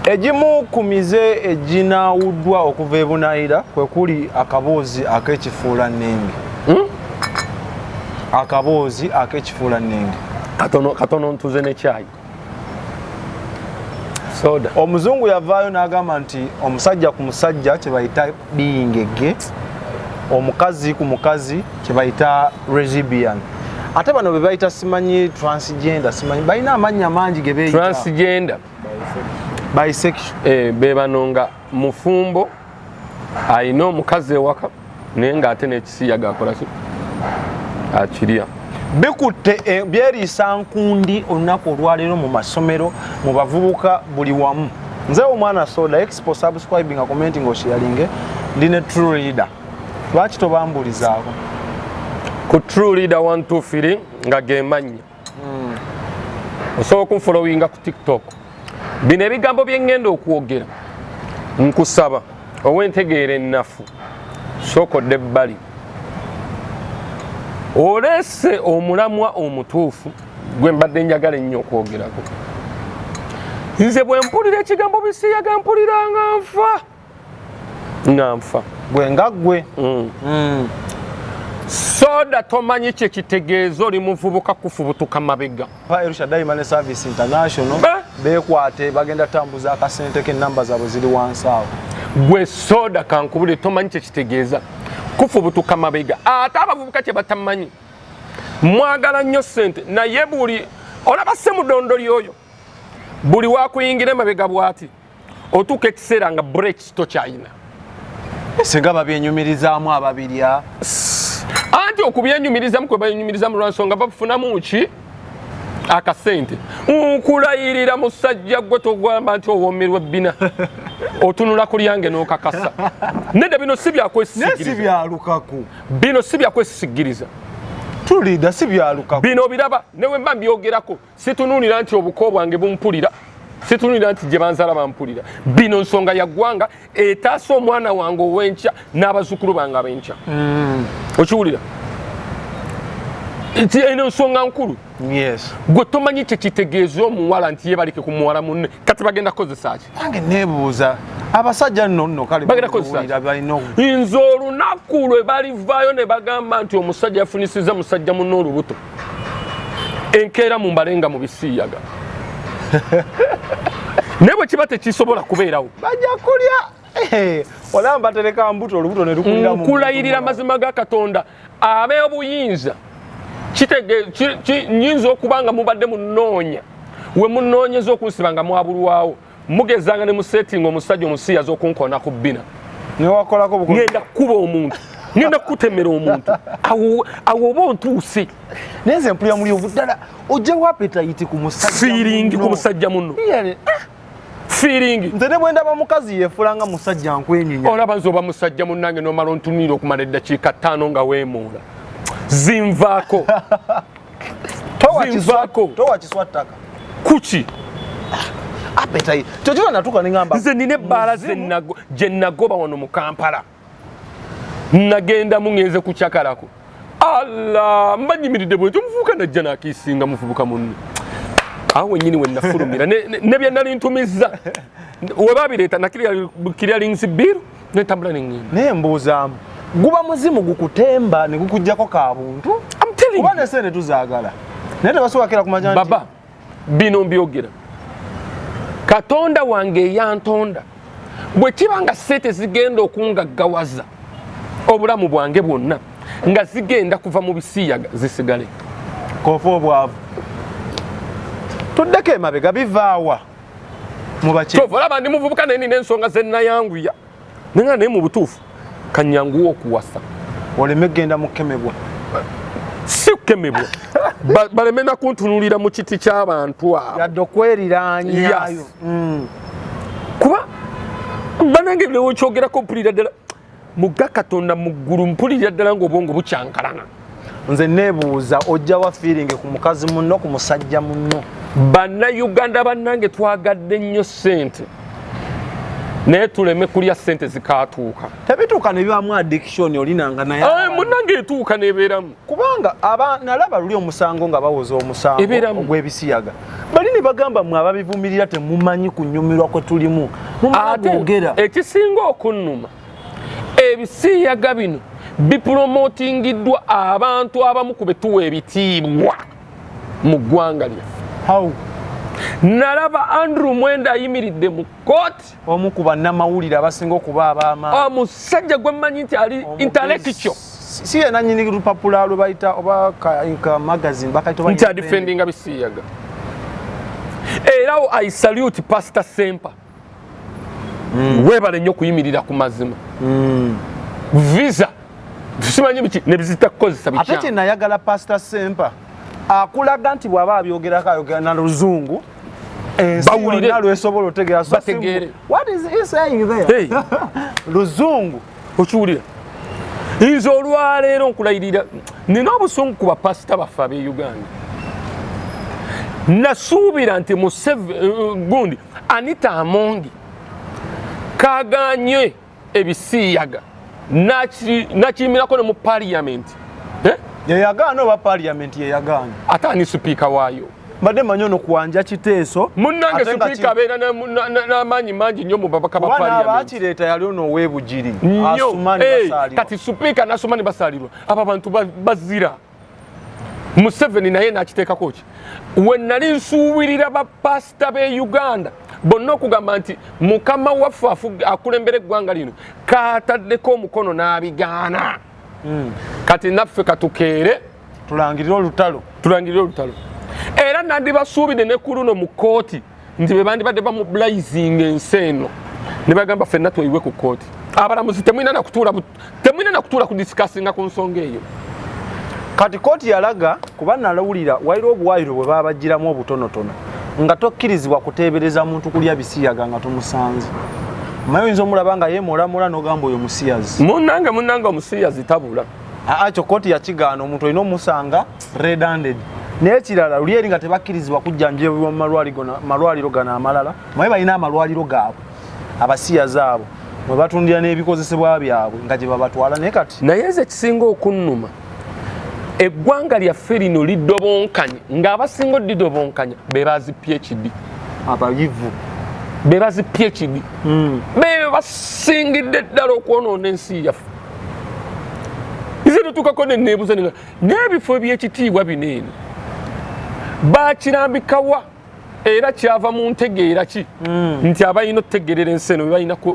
Ejimu kumize ejinaawuddwa okuva ebunaayira kwe kuli akaboozi ak'ekifuula nnenge. Akaboozi ak'ekifuula nnenge. Katono ntuze ne chai. Soda. Omuzungu yavaayo n'agamba nti omusajja ku musajja kye bayita biyingege, omukazi ku mukazi kye bayita lesbian. Ate bano be bayita simanyi transgender, simanyi balina amannya mangi ge beeyita. Transgender. Bisexual. Be bano nga mufumbo ayina omukazi ewaka naye ng'ate n'ekisiyaga akola ki akirya. Bikutte byeriisa nkundi olunaku olwaleero mu masomero mu bavubuka buli wamu. Nze omwana Soda expo subscribing a commenting o sharing ndi ne True Leader. Lwaki tobambulizaako? Ku True Leader 123 nga gemannya. Osobola okunfollowinga ku TikTok. Bino ebigambo bye ngenda okwogera nkusaba ow'entegeera ennafu sookodde ebbali olese omulamwa omutuufu gwe mbadde njagala ennyo okwogerako. Nze bwe mpulira ekigambo Bisiyaga mpulira nga nfa gwe nga ggwe. Soda tomanyi kye kitegeeza oli muvubuka kufubutuka mabega. Elshadai Money Service International beekwate bagenda tambuza akasente k'ennamba zaabwe ziri wansi awo. Gwe Soda kankubule tomanyi kye kitegeeza kufubutuka mabega. Ate abavubuka kye batamanyi mwagala nnyo ssente naye buli olaba ssemudondoli oyo buli wakuyingira emabega bw'ati otuuka ekiseera nga breaks tokyayina. Singa babyenyumirizaamu ababirya. Anti okubyenyumirizamu kwe byenyumirizamu lwansonga bafunamu ki akasente. Nkulayirira musajja gwe togamba nti owoomerwa ebbina otunula ku lyange n'okakasa. Nedda bino si byakwesigiriza. Si byalukaku. Bino si byakwesigiriza. True Leader si byalukaku. Bino biraba newe mba mbyogerako situnuulira nti obuko bwange bumpulira. Situnuulira nti gye banzala bampulira. Bino nsonga ya Gwanga etaasa omwana wange ow'enkya n'abazzukulu bange ab'enkya. Okiwulira? Nti eno nsonga nkulu. Yes. Gwe tomanyi kye kitegeeza omuwala nti yeebalike ku muwala munne kati bagenda kukozesa ki? Nange neebuuza abasajja nno kale bagenda kukozesa ki? Nze olunaku lwe balivaayo ne bagamba nti omusajja yafunisizza musajja munne olubuto enkeera mu mbalenga mu Bisiyaga. Naye bwe kiba tekisobola kubeerawo bajja kulya olaba batereka mbuto olubuto ne lukulira mu nkulayirira mazima ga Katonda ab'obuyinza nyinza okuba nga mubadde munoonya we munoonyeza okunsiba nga mwabulwawo mugezanga ne musetinga omusajja omusiyaza okunkona ku bbina newakolako ngenda kukuba omuntu ngenda kukutemera omuntu awo oba ontuuse naye nze mpulira muli obuddala ojjawo appetite ku musajja feeling ku musajja munno feeling nze ne bwe ndaba mukazi yeefula nga musajja nkwenyinya olaba nze oba musajja munnange n'omala ontunira okumala eddakiika 5 nga weemuula zinvaako towa kiswattaka kuki appetite kyokiba natuuka nengamba nze nina ebbaala gye nagoba wano mu Kampala nagenda muŋŋenze ku kyakalako alla mbanyimiridde bwekyo omuvubuka najja nakiisinga muvubuka munne awo wennyini we nafulumira ne bye nali ntumizza we babireeta nakiryalinsi biiru netambula neŋŋenda naye mbuuzaamu guba muzimu gukutemba ne gukuggyako kabuntu kuba nesente tuzaagala naye tebasobokera ku majanja baba bino mbyogera Katonda wange eyantonda bwe kiba nga sente zigenda okungaggawaza obulamu bwange bwonna nga zigenda kuva mu Bisiyaga zisigale kofa obwavu tuddeko emabega bivaawa olaba ndi muvubuka naye nina ensonga zennayanguya nenga naye mu butuufu kanyanguwa okuwasa oleme genda mukemebwa si kukemebwa baleme nakuntunulira mu kiti ky'abantu abo yadde okweriraanyayo kuba banange lewo kyogerako mpulira ddala mugga Katonda mu ggulu mpulira ddala ng'obwongo bukyankalana nze neebuuza ojjawa feeling ku mukazi munno ku musajja munno bannayuganda bannange twagadde nnyo ssente naye tuleme kulya ssente zikaatuuka tebituuka ne bibamu addiction olinanga naye munnange etuuka nebeeramu kubanga nalaba luli omusango nga bawoza omusango ogw'Ebisiyaga balina Bali bagamba mwe ababivumirira temumanyi kunyumirwa kwe tulimu. Mumagera. Ekisinga okunnuma. Ebisiyaga bino bipromotingiddwa abantu abamu ku betuwa ebitiibwa mu ggwanga lyaffe. How? Nalaba Andrew Mwenda ayimiridde mu kooti. Omu ku bannamawulire abasinga okuba abaama. Omusajja gwe mmanyi nti ali intellectual. Si yena nnyini lupapula lwe bayita oba ka magazine bakayita nti adifendinga Bisiyaga. Era I salute Pastor Sempa. Webale nnyo kuyimirira ku mazima. Visa tusimanyi biki ne bizita kukozesa biki. Ate kye nayagala Pastor Sempa akulaga nti bw'aba abyogerako ayogera na luzungu bawulire lwesobola otegeera so bategeere. What is he saying there? Hey. Luzungu okiwulira nze olwaleero nkulayirira nina obusungu ku bapasita baffe ab'e Uganda. Nasuubira nti gundi Anita Amongi kaganye Ebisiyaga nakiyimirako ne mu parliament. yeyagaana oba parliament yeyagaana ate ani sipiika waayo. mbadde manyi ono kuwanja kiteeso munnange sipiika abeera n'amaanyi mangi nnyo mu babaka ba parliament. abakireeta yali ono ow'ebugiri Asumani basalirwa. Kati sipiika n'Asumani basalirwa abo abantu bazira. Museveni naye n'akiteekako ki. We nali nsuubirira bapasita b'e Uganda bonna okugamba nti mukama waffe akulembera eggwanga lino kaataddeko omukono n'abigaana. Kati naffe katukeere tulangirire olutalo. Era nandibasuubidde ne ku luno mu kooti nti be bandibadde bamubulayizinga ensi eno ne bagamba ffenna tweyiwe ku kooti. Abalamuzi temulina na kutuula kudisikasinga ku nsonga eyo. Kati kooti yalaga kuba nalawulira waaliwo obuwaayiro bwe babagiramu obutonotono nga tokkirizibwa kuteebereza muntu kulya Bisiyaga nga tumusanze. Mayo oyinza omulaba nga yeemoolamoola n'ogamba oyo musiyazi. Munnange omusiyazi tabula. Kyo kooti yakigaana omuntu olina omusanga red-handed. Naye ekirala luli eri nga tebakkirizibwa kujjanjabibwa mu malwaliro gano amalala. Maye balina amalwaliro gaabwe abasiyazi abo mwe batundira n'ebikozesebwa byabwe nga gye babatwala. Naye kati naye nze ekisinga okunnuma eggwanga lyaffe lino liddobonkanye ng'abasinga oddidobonkanya be bazi PhD. abayivu be bazi PhD. Be basingidde ddala okwonoona ensi yaffe. Nze tutuukako ne neebuuza n'ebifo eby'ekitiibwa bino eno bakirambikawa era kyava mu ntegeera ki nti abalina okutegeerera ensi eno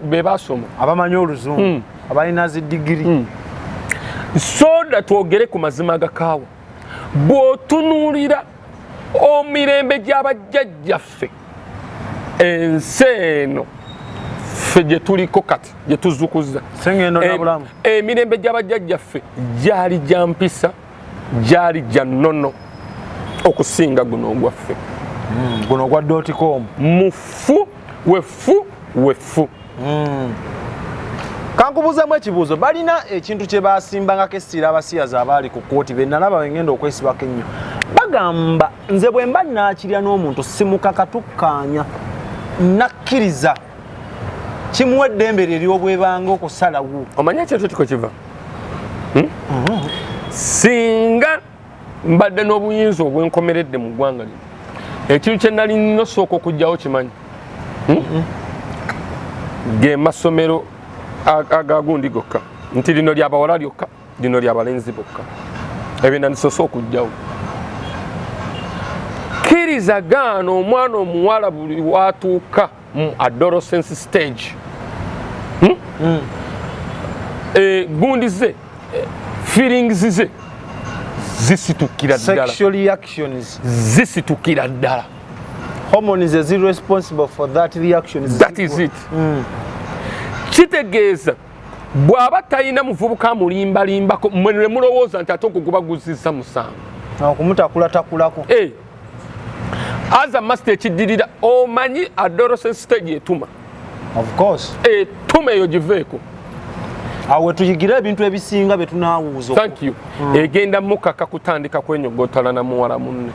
be baasoma abamanyi oluzungu abalina zi digiri. Soda twogere ku mazima agakaawa. Bw'otunuulira omirembe gy'abajjajjaffe ensi eno ffe gye tuliko kati gye tuzukuza emirembe gy'abajjajjaffe gyali gya mpisa gyali gya nnono okusinga guno ogwaffe. Guno ogwa .com mufu wefu. Kankubuuzamu ekibuuzo balina ekintu kye basimbangako essira abasiyazi abaali ku kooti be nalaba bengenda okwesibako ennyo. Bagamba nze bwe mba naakirya n'omuntu simukakatukkaanya nakkiriza kimuwa eddembe lye ery'obwebanga okusalawo. Omanyi ekintu kiko kiva? Singa mbadde n'obuyinza obwenkomeredde mu ggwanga lino ekintu kye nali nnina osooka okugyawo kimanyi ge masomero agagundi gokka nti lino lyabawala lyokka lino lyabalenzi bokka ebyo nisoose okugyawo. Kkiriza gaana omwana omuwala buli watuuka mu adolescence stage gundi ze feelings ze zisitukira ddala. Sexual reactions zisitukira ddala. Hormones is responsible for that reaction. That is it. Kitegeeza bw'aba talina muvubuka amulimbalimbako mmwe ne mulowooza nti ate okuguba guzizza musango. Okumutakulakulako. As a master ekiddirira omanyi adolescent stage etuma. Of course. Etuma eyo giveeko. Awe tuyigira ebintu ebisinga bye tunaawuuza. Thank you. Egenda mukaka kutandika kwenyogotala na muwala munne.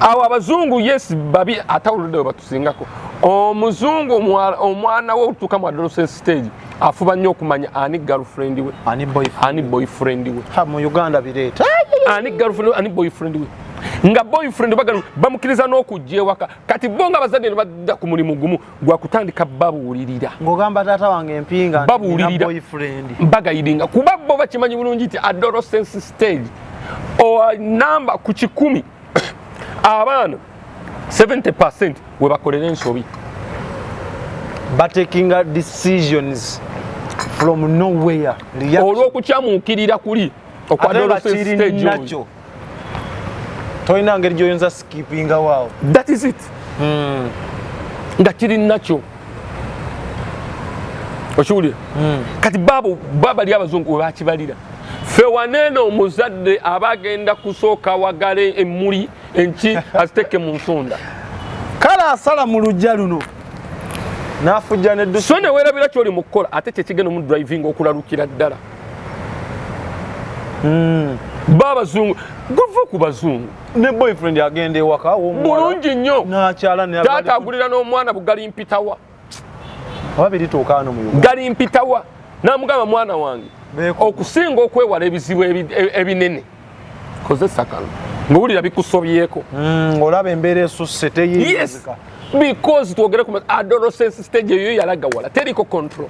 Awo abazungu yes babi atawuludde we batusingako. Omuzungu omwana we otuuka mu adolescent stage afuba nnyo okumanya ani girlfriend we ani boyfriend we. Ha mu Uganda bireeta ani girlfriend we ani boyfriend we. nga boyfriend bamukiriza n'okujja ewaka kati bo nga bazadde ne badda ku mulimu gumu gwa kutandika babuulirira ng'ogamba taata wange empinga babuulirira bagayidinga kuba bo bakimanyi bulungi nti adolescence stage namba ku 100 abaana 70% we bakolera ensobi taking decisions from nowhere olw'okukyamuukirira kuli okwa adolescence stage nakyo toyina ngeri gy'oyinza skippinga waawo. That is it. Nga kiri nakyo okiwulira kati baba li abazungu we bakibalira ffe waneeno omuzadde aba agenda kusooka wagale emmuli enki aziteeke mu nsonda kale asala mu lujja luno n'afujja neddu so ne weerabira kyoli mu kukola ate kyekigenda mu driving okulalukira ddala babazungu guva ku bazungu ne boyfriend agenda ewaka bulungi nnyo n'akyala taata agulira n'omwana bugali mpitawa ababiri tuukaano mu Uganda gali mpitawa n'amugamba mwana wange okusinga okwewala ebizibu ebinene kozesa kano ng'owulira bikusobyeko olaba embeera esusse teyinzika because twogere ku adolescence stage eyo yalaga wala teriko control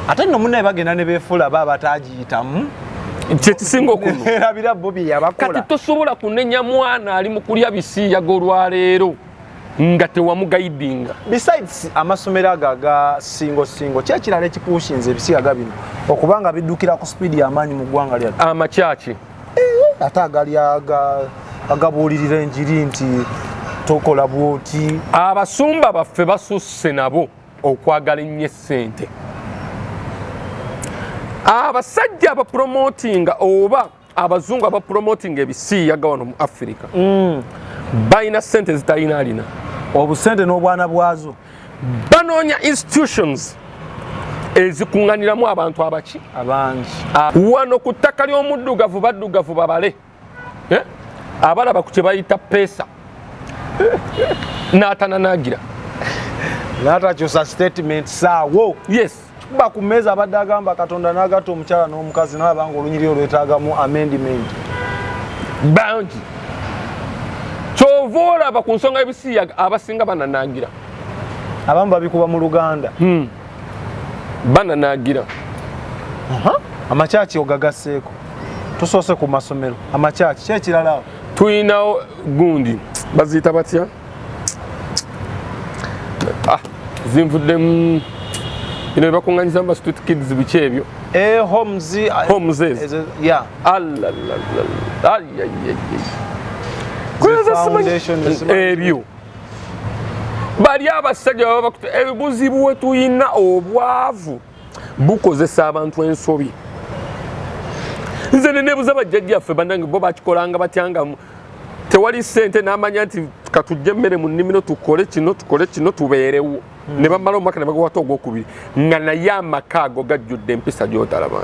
ate nno munnaye bagenda ne beefuula baba batagiyitamu kyekisinga okuno erabira bo bye yabakola kati tosobola kunenya mwana ali mu kulya bisiyaga olwaleero nga tewamugayidinga. Besides amasomero ago aga singo kyekirala ekipushinze ebisiyaga bino okubanga biddukira ku speed y'amaanyi mu ggwanga lyattu amakyaki ate agali agabuulirira enjiri nti tokola bwoti. Abasumba baffe basusse nabo okwagala ennyo essente. Abasajja abapromotinga oba abazungu abapromotinga ebisiyaga wano mu Africa balina ssente zitalina alina obusente n'obwana bwazo banoonya institutions ezikuŋŋaniramu abantu abaki abangi wano ku ttaka ly'omuddugavu baddugavu babale abalaba ku kye bayita peesa n'atananaagira n'atakyusa statement saawo. Yes, kuba ku mmeeza abadde agamba Katonda n'agatta omukyala n'omukazi n'abanga olunyiri olwetaagamu amendment bangi. Kyova olaba ku nsonga y'ebisiyaga abasinga bananaagira abamu babikuba mu Luganda bananaagira. Amakyaki ogagasseeko tusoose ku masomero amakyaki kyekirala tuyinawo gundi baziyita batya zinvuddemu bino bye bakuŋŋanyiza mu street kids biki ebyo homes yeah ebyo bali abasajja baba bakuta ebuzibu we tuyina obwavu bukozesa abantu ensobi. Nze nenebuza bajjajjaffe bannange bo bakikolanga batyanga tewali ssente n'amanya nti katujja emmere mu nnimiro tukole kino tubeerewo ne bamala omwaka ne bagawata ogwokubiri nga naye amaka ago gajjudde empisa gy'otalaba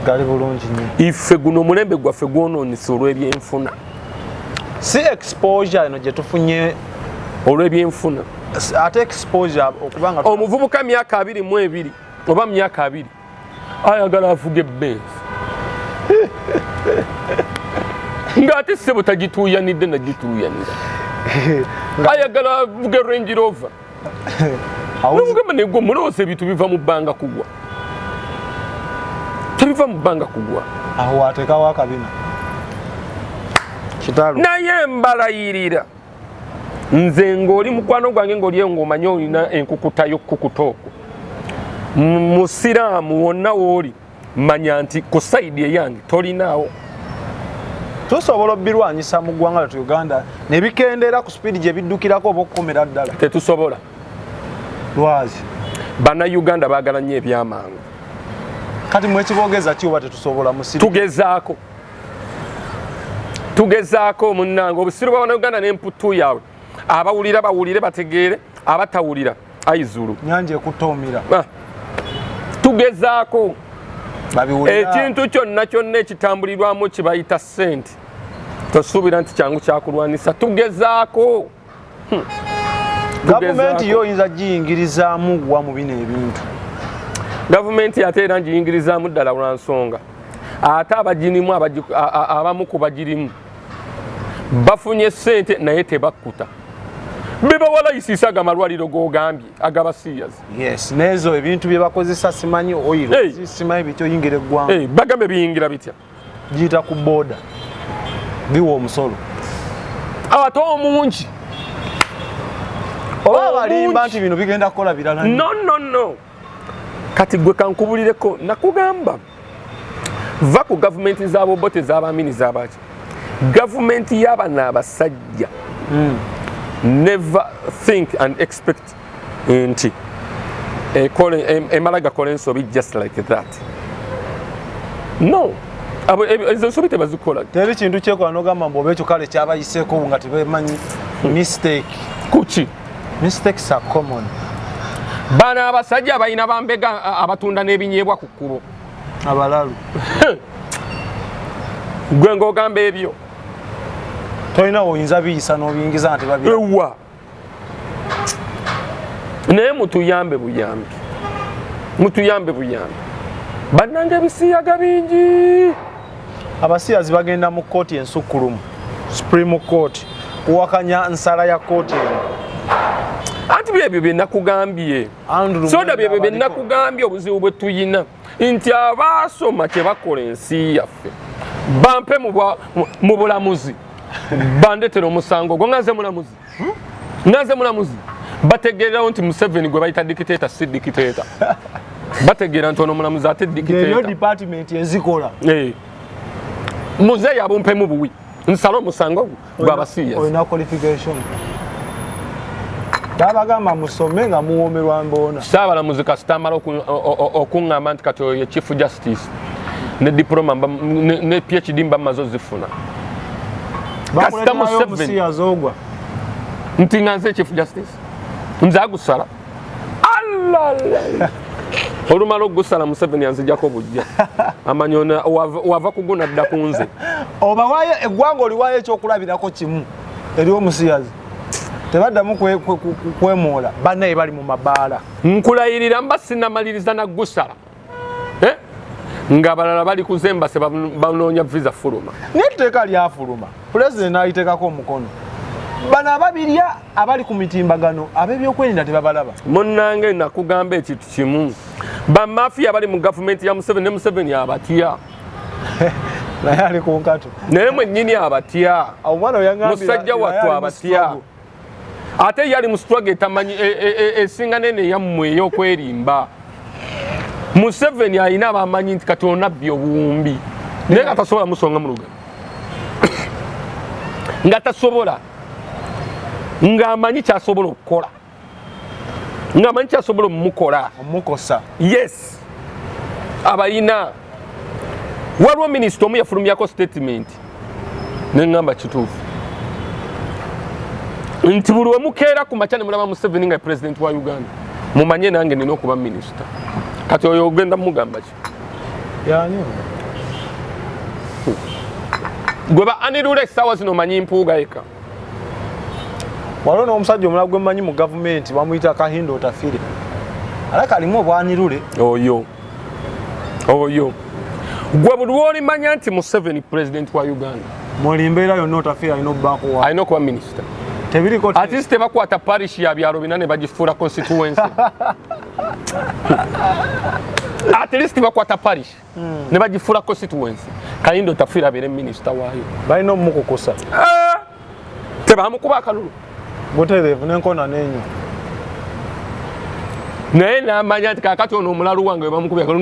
gali bulungi nnyo. Iffe guno omulembe gwaffe gwonoonese olw'ebyenfuna si exposure eno gye tufunye olw'ebyenfuna ate exposure okubanga omuvubuka myaka 22 oba myaka 2 ayagala avuga ebbenzi ng'ate ssebo tagituuyanidde nagituuyanira ayagala avuga Range Rover nomugamba negwe omulowooza ebintu biva mu bbanga kugwa tebiva mu bbanga kugwa awo wateekawo akabina kitalo naye mbalayirira nze ng'oli mukwano gwange ng'oliyo ng'omanye olina enkukuta y'okkukuta okwo musiraamu wonna w'oli manya nti ku sayidi eyange tolinaawo. tusobola obirwanyisa mu ggwanga lyattu Uganda ne bikendera ku speed gye biddukirako oba okukomera ddala tetusobola. Lwazi bannayuganda baagala nnyo ebyamangu kati mwekiboogeza ki oba tetusobola musiru tugezaako munnange obusiru bwa bannayuganda n'emputu yaabwe abawulira bawulire bategeere abatawulira ayizulu nyanja ekutoomira tugezaako babiwulira ekintu kyonna ekitambulirwamu kibayita ssente tosuubira nti kyangu kyakulwanisa tugezaako gavumenti yo oyinza giyingirizaamu wa mu bino ebintu gavumenti ate era ngiyingirizaamu ddala lwa nsonga ate abagirimu abamu ku bagirimu bafunye sente naye tebakkuta beba walayisisa amalwaliro g'ogambye agabasiyazi yes nezo ebintu bye bakozesa simanyi oil simanyi bityo yingira eggwanga bagambe biyingira bitya giyita ku boda biwa omusolo ate omungi oba balimba nti bino bigenda kukola birala no kati gwe kankubulireko nakugamba va ku gavumenti z'abobote z'abamini z'abaki gavumenti y'abana abasajja never think and expect nti emala gakola ensobi just like that no ezo nsobi tebazikola teri kintu kyekola nogamba mbu oba ekyo kale kyabayiseeko nga tebemanyi mistake kuki mistakes are common bana abasajja balina bambega abatunda n'ebinyeebwa ku kkubo abalalu gwe ng'ogamba ebyo tolina oyinza biyisa n'obiyingiza nti babira ewa naye mutuyambe buyambi bannanga ebisiyaga bingi abasiyazi bagenda mu kooti ensukkulumu supreme court kuwakanya nsala ya kooti eno anti byebyo byenakugambye soda byebyo byenakugambye obuzibu bwe tuyina nti abaasoma kyebakola ensi yaffe bampe mu bulamuzi bandetera omusango gwo ngaze mulamuzi bategeerawo nti Museveni gwe bayita dikiteeta si dikiteeta bategeera nti ono mulamuzi ate dikiteeta department ezikola muzeeyi abumpemu buwi nsala omusango gw'abasiyazi olina qualification tabagamba musome nga muwoomerwa mboona saabalamuzi kasita amala okuŋŋamba nti kati oyo ye chief justice ne diploma ne phd mba mmaze ozifuna kasita Museveni ogwa nti nga nze chief justice nze agusala olumala okugusala Museveni yanzijjako bujja amanyi wava kuguna dda ku nze obawayo eggwanga oliwayo ekyokulabirako kimu eri omusiyazi tebaddamu kwemoola bannaye bali mu mabaala nkulayirira mba sinamaliriza naggusala ng'abalala bali ku zembase banoonya visa fuluma naye etteeka lyafuluma pulezidenti n'alitekako omukono bano ababirya abali ku mitimbagano ab'ebyokwerinda tebabalaba munnange nakugamba ekintu kimu bamafiya bali mu gavumenti ya Museveni ne Museveni abatya naye ali ku nkato naye mwennyini abatya musajja wattu abatya ate yali mu struggle tamanyi esinga nene yammwe ey'okwerimba Museveni alina abamanyi nti kati onabbi obuwumbi naye nga tasobola musonga mu lugano nga tasobola ng'amanyi kyasobola okukola ng'amanyi kyasobola omukosa yes abalina waliwo minisita omu yafulumyako statement neŋŋamba kituufu nti buli wemukeera ku makya ne mulaba Museveni nga pulezidenti wa Uganda mumanye nange nina okuba minisita kati oyo ogenda mugamba ki yani gwe ba anirule essaawa zino manyi mpuuga eka waliwo n'omusajja omulala gwe mmanyi mu gavumenti bamuyita Kahindo Otafire alaka alimu obwanirule oyo gwe buli lwolimanya nti Museveni pulezidenti wa Uganda muli mbeera yonna Otafire alina okubaako alina okuba minisita tebiriko at least tebakwata parish ya byalo bina ne bagifuula constituency at least bakwata parish ne bagifuula constituency Kahindo Otafire abeere minisita waayo balina omukukusa tebamukuba akalulu butereevu n'enkona n'enyo naye n'amanya nti kakati ono omulalu wange webamukubya akalulu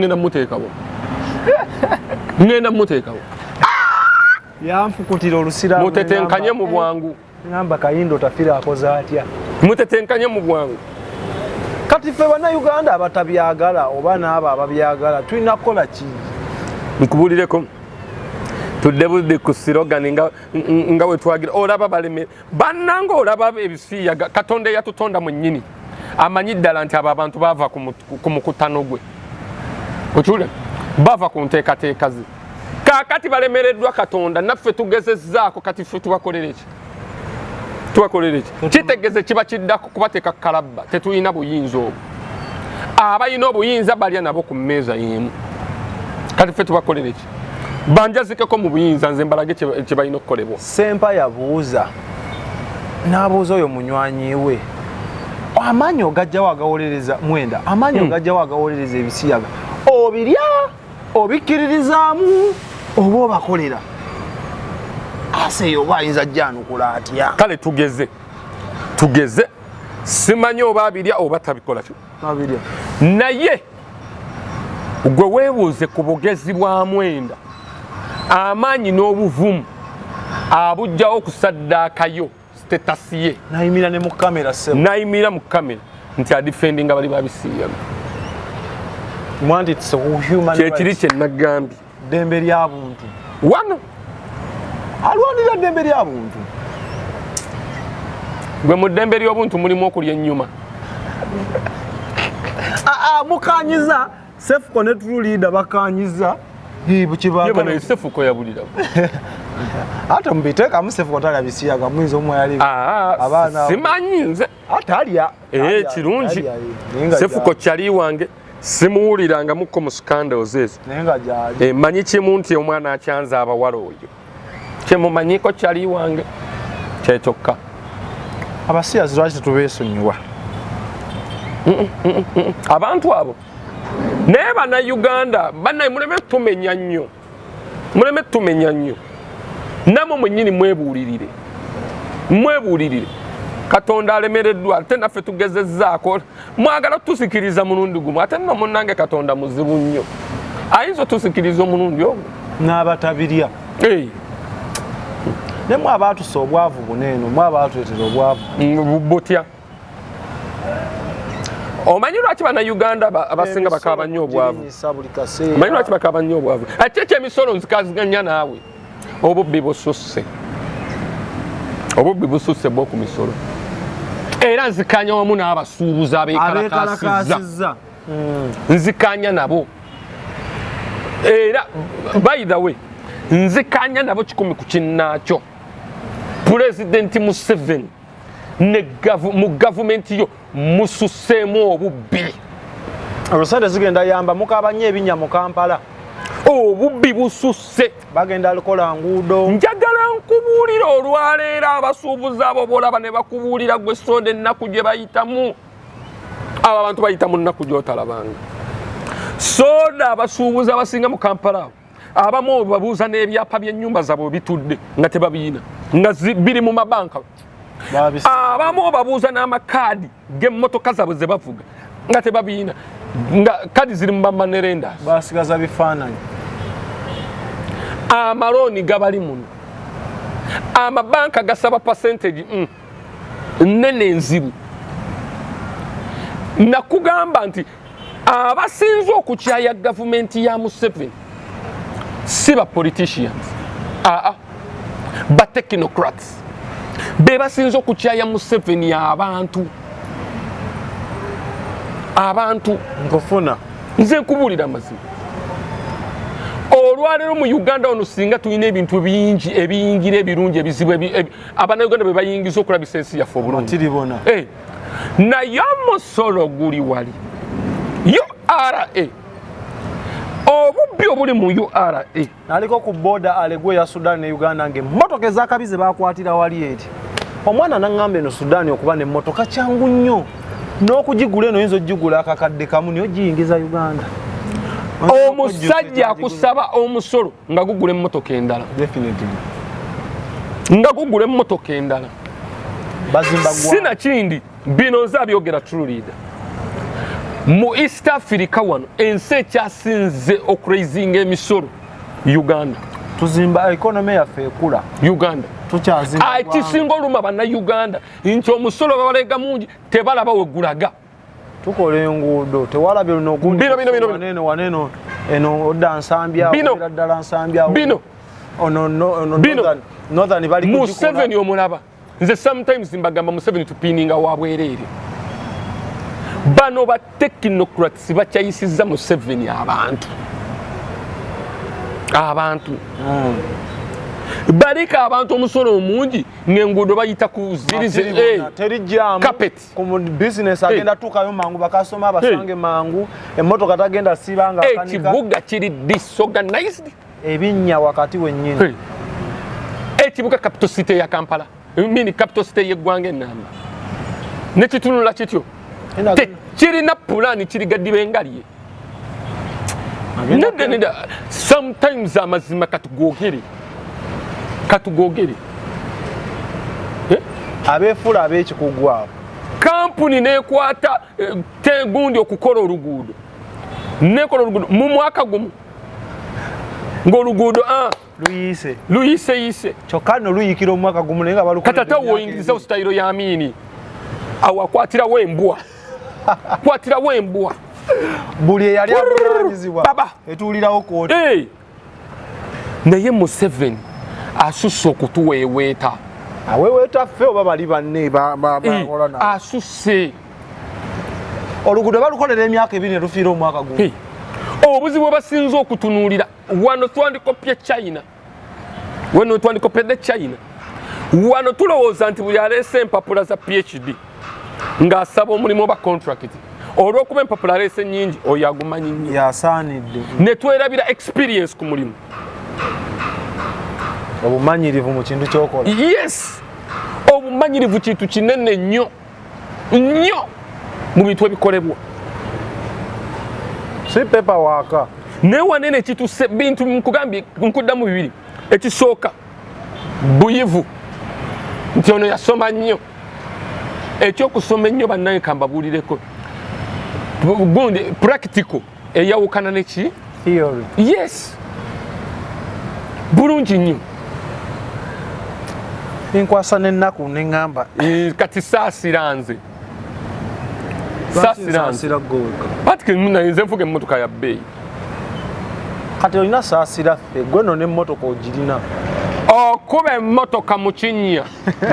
ngenda mumuteekawo yanfukutira olusiraamu mutetenkanye mu bwangu ngamba Kahindo Otafire akoze atya mutetenkanye mu bwangu kati ffe bannayuganda abatabyagala oba n'abo ababyagala tulina kukola ki nkubulireko tudde budde ku sirogani nga we twagira olaba baleme bannanga olaba ebisiyaga Katonda eyatutonda mu nnyini amanyi ddala nti abo abantu baava ku mukutano gwe okiwulira bava ku nteekateeka ze kaakati balemereddwa Katonda naffe tugezezzaako kati ffe tubakolera eki kitegeze kiba kiddako kubateeka kalabba tetulina buyinza obwo abalina obuyinza balya nabo ku mmeeza y'emu kati ffe tubakolera eki banjazikeko mu buyinza nze mbalage kye balina okukolebwa. Sempa yabuuza n'abuuza oyo munywanyi we amaanyi ogajjawo agawolereza Mwenda amaanyi ogajjawo agawolereza Ebisiyaga obirya obikkiririzaamu oba obakolera aseeyo oba ayinza jjanukula atya. Kale tugeze simanyi oba abirya oba tabikola kyo abirya naye gwe weebuuze ku bugezi bwa Mwenda amaanyi n'obuvumu abujjawo okusaddaakayo status ye nayimira ne mu kamera sebo nayimira mu kamera nti adifendinga bali babisiyaga mwanti it's a human rights kiri kye nagambye dembe lya buntu wano alwanira dembe lya buntu gwe mu dembe ly'obuntu mulimu okulya ennyuma mukanyiza sefuko ne true leader bakanyiza bano sefuko yabulira ate mubiteeka musefuko tali Ebisiyaga mwiza omwe yali abaana simanyi nze atalya kirungi sefuko kyali wange simuwuliranga mukko mu scandals ezo nenga jali manyi kimu nti omwana akyanza abawala oyo kyemumanyiko kyali wange kyekyokka abasiyazi lwaki tetubeesonyiwa abantu abo naye bannayuganda bannaye muleme tumenya nnyo namwe mwennyini mwebuulirire Katonda alemereddwa ate naffe tugezezzaako mwagala tusikiriza mulundi gumu ate nno munnange Katonda muzibu nnyo ayinza otusikiriza omulundi ogwo n'abatabirya ne mwe abaatusa obwavu buneeno mwe abaatuleetera obwavu butya omanyi lwaki bannayuganda abasinga bakaaba nnyo obwavu omanyi lwaki bakaaba nnyo obwavu ate ekyemisolo nzikaziganya naawe obubbi bususse bw'oku misolo era nzikanya wamu n'abasuubuzi abeekalakaasizza nzikanya nabo era by the way nzikanya nabo 100 ku kinnaakyo Pulezidenti Museveni mu gavumenti yo mususseemu obubbi olwasente zigenda yamba mukabanye ebinnya mu Kampala obubbi bususse bagenda lukola nguudo njagala nkubuulira olwaleero abasuubuzi abo bolaba ne bakubuulira gwe sonde ennaku gye bayitamu abo abantu bayita mu nnaku gy'otalabanga soda abasuubuzi abasinga mu Kampala abamu babuuza n'ebyapa by'ennyumba zaabwe bitudde nga tebabiina nga biri mu mabanka abamu babuuza n'amakaadi g'emmotoka zaabwe ze bavuga nga tebabiina nga kadi ziri mu bamanerenda basigaza bifaananyi amalooni gabali muno amabanka gasaba percentage nene enzibu nakugamba nti abasinze okukyaya gavumenti ya Museveni si ba politicians ba technocrats be basinze okukyaya Museveni abantu nkufuna nze nkubuulira amazima olwaleero mu Uganda ono singa tulina ebintu bingi ebiyingira ebirungi ebizibu abannayuganda be bayingiza okulabisa ensi yaffe obulungi naye omusolo guli wali URA obubbi obuli mu URA naliko ku boda alegwe ya Sudan ne Uganda ng'emmotoka ez'akabize bakwatira wali eti omwana naŋŋamba eno Sudan okuba n'emmotoka kyangu nnyo n'okugigula eno oyinza ogigula akakadde kamu niyo giyingiza Uganda omusajja akusaba omusolo nga gugula emmotoka endala sinakindi bino nze abyogera True Leader mu East Africa wano ensi ekyasinze okuraisinga emisolo Uganda tuzimba economy yaffe ekula Uganda kisinga oluma bannayuganda nti omusolo babalega mungi tebalaba wegulaga tukola enguudo tewalabye luno ogundi waneno eno odda Nsambya ddala Nsambya northern bali Museveni omulaba nze sometimes mbagamba Museveni tupininga wabwereere bano ba technocrats bakyayisizza Museveni abantu balika abantu omusolo omungi ng'enguudo bayita ku carpet ku business agenda tukayo mangu bakasoma basange mangu emmotoka tagenda sibanga ekibuga kiri disorganized ebinnya wakati wennyini ekibuga capital city ya Kampala mini capital city y'eggwanga ennamba nekitunula kityo kirina pulani kirigaddiba engalye neda sometimes amazima katugogere abeefula ab'ekikugu abo kampuni nekwata tegundi okukola oluguudo mu mwaka gumu ng'oluguudo luyise kyokka nno luyikira omwaka gumu naye nga katata woyingiza sitayiro ya Amini awo akwatirawo embwa buli eyali avunaanyizibwa etuulirawo kooti naye Museveni asusse okutuweeweeta aweeweeta ffe oba bali banne bakola naye asusse oluguudo balukolera emyaka 2 ne lufiira omwaka gumu obuzibu bwe basinze okutunuulira wano twandikopye China wano tulowooza nti buli aleese empapula za PhD ng'asaba omulimu oba contract olw'okuba empapula aleese nnyingi oyo agumanyi nnyo yasaanidde ne twerabira experience ku mulimu obumanyirivu mu kintu kyokola yes obumanyirivu kintu kinene nnyo mu bintu ebikolebwa si pepa waaka naye wanene kituse bintu nkugambye nkuddamu bibiri ekisooka buyivu nti ono yasoma nnyo ekyokusoma ennyo bannaye kambabuulireko gundi practical eyawukana neki theory yes bulungi nnyo ninkwasa n'ennaku neŋŋamba kati saasira nze patike nze nfuga emmotoka ya bbeeyi kati olina saasira ffe gwe no n'emmotoka ogirina okuba emmotoka mu kinnya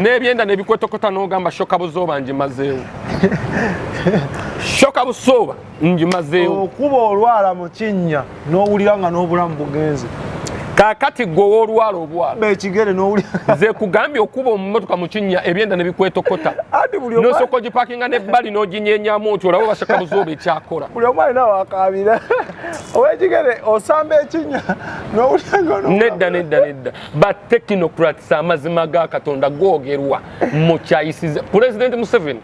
n'ebyenda nebikwetokota n'ogamba shoka buzooba ngimazeewo shoka busooba ngimazeewo okuba olwala mu kinnya n'owulira nga n'obulamu bugenze kakati gwe w'olwala obwala ekigere n'owulira nze kugambye okuba omummotoka mu kinnya ebyenda nebikwetokota n'osooka ogipakinga n'ebbali n'oginyenyamu nti olaba bashoka buzooba ekyakola buli omu alina wakaabira ow'ekigere osamba ekinnya n'owulira nedda batekinocrats amazima ga Katonda googerwa mu kyayisiza Pulezidenti Museveni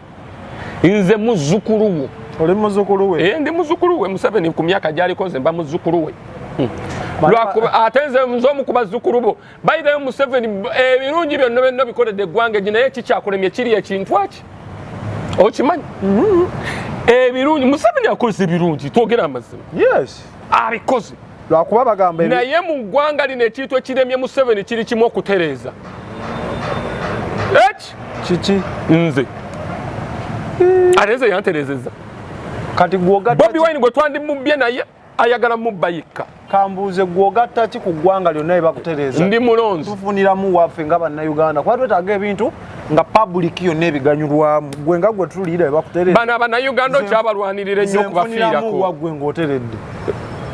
nze muzzukulu wo oli muzzukulu we ndi muzzukulu we Museveni ku myaka gy'aliko nze mba muzzukulu we ate nze omu ku bazzukulu bo bayidayo Museveni ebirungi byonna bikoledde eggwanga egi naye kikyakulemye kiri ekintu aki okimanyi ebirungi Museveni akozesa ebirungi twogera amazima abikoze lwakuba bagamba naye mu ggwanga lino ekintu ekiremye Museveni kiri kimu okutereeza kiki nze ate nze yantereezezza kati gwogatta Bobi Wine gwe twandimubbye naye ayagala mubba yekka kambuuze gwogatta ki ku ggwanga lyonna ebakutereeza ndi mulonzi tufuniramu waffe nga bannayuganda kuba twetaaga ebintu nga public yonna ebiganyulwamu gwe nga gwe tuliira ebakutereeza bano abannayuganda okyabalwanirira ennyo okubafiirako wagwe ng'oteredde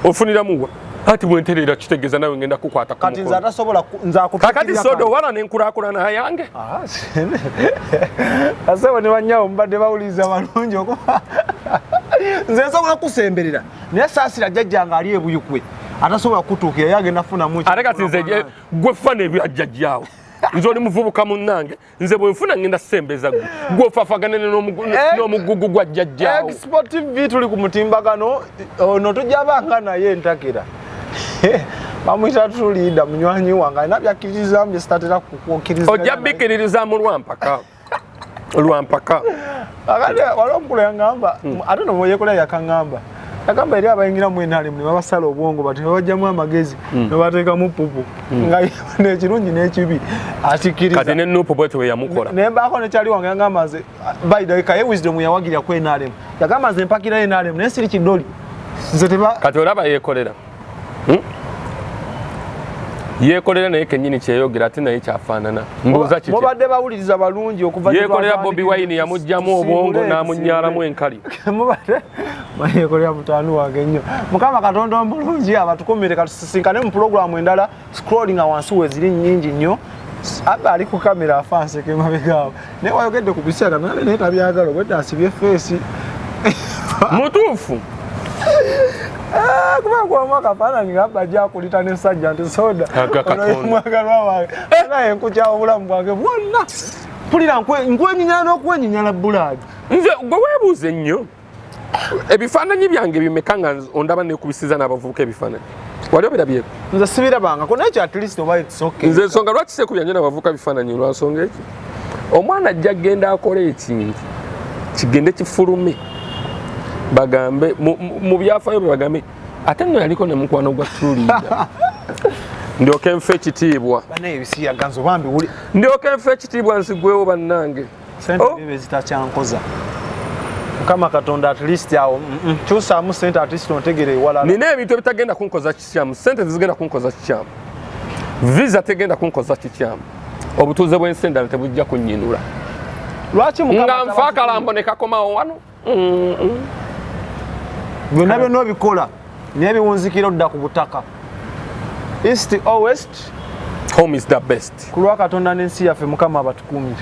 ofuniramu wa ati bwentereera kitegeeza nawe ngenda kukwata kati nze atasobola kakati sodo wala nenkulaakulana yange asebo ne bannyawo mubadde bawuliriza balungi okuba nze nsobola kusemberera naye saasira jjajjange ali ebuyukwe atasobola kutuukira ye agenda funamu ate kati nze gwe fana ebyajjajjaawo nze oli muvubuka munnange nze bwenfuna ngenda sembeza gwe gwofafagane n'omugugu gwa jjajjaawo xpotv tuli ku mutimbagano ono tujabanga naye entakera bamwita tuliida munywanyi wange alina byakkiririzaamu bye sitatera kukkiriza ojja bikkiririzaamu lwampaka akati waliwo omukulu yaŋŋamba ate no yekola yakaŋŋamba yagamba eri abayingira mu enaalemu ne babasala obwongo bati babajjamu amagezi ne bateekamu pupu nga nekirungi n'ekibi akikkiriza kati nenupu bwetyo bwe yamukola naye mbaako nekyali wange yaŋŋamba nze baidawika ye wisdom yawagirira ku enaalemu yagamba nze mpakirayo enaalemu naye siri kidoli nze kati olaba yeekolera yeekolera naye kennyini kyeyogera ate naye kyafaanana mbuuza kiti mubadde bawuliriza balungi okuva yeekolera Bobi Wine yamuggyamu obwongo n'amunnyalamu enkali mubadde yeekolera mutaanu wange nnyo mukama Katonda omulungi abatukumire katusisinkane mu pulogulaamu endala scrollinga wansi weziri nnyingi nnyo aba ali ku kamera afanseke mabegaawo naye wayogedde ku Ebisiyaga naye tabyagala obwedde asibye feesi mutuufu kuba kwa mwaka fana ngaba ja kulita ne sajja nti soda mwagalwa wange naye nkucha obulamu bwange bwonna pulira nkwenyinyala n'okwenyinyala buladi nze gwe weebuuze nnyo ebifaananyi byange bimeka nga ondaba nekubisiza n'abavubuka ebifaananyi wali obirabyeko nze sibirabangako naye kya at least oba it's okay nze ensonga lwaki seekubyanye n'abavubuka bifaananyi lwansonga eki omwana ajja agenda akole ekintu kigende kifulume bagambe mu byafaayo bwe bagambe ate nno yaliko ne mukwano gwa tulida ndyoke nfe ekitiibwa banaye Ebisiyaga nze bambi wuli ndyoke nfe ekitiibwa nsigwewo bannange sente bibe zitakyankoza Mukama Katonda at least awo kyusaamu sente at least ontegere ewala nina ebintu ebitagenda kunkoza kikyamu sente tezigenda kunkoza kikyamu visa tegenda kunkoza kikyamu obutuuze bw'ensi endala tebujja kunnyinula lwaki nga nfa akalambo ne kakomawo wano byonna byonna obikola naye biwunzikira odda ku butaka east or west home is the best ku lwa Katonda n'ensi yaffe Mukama abatukuumire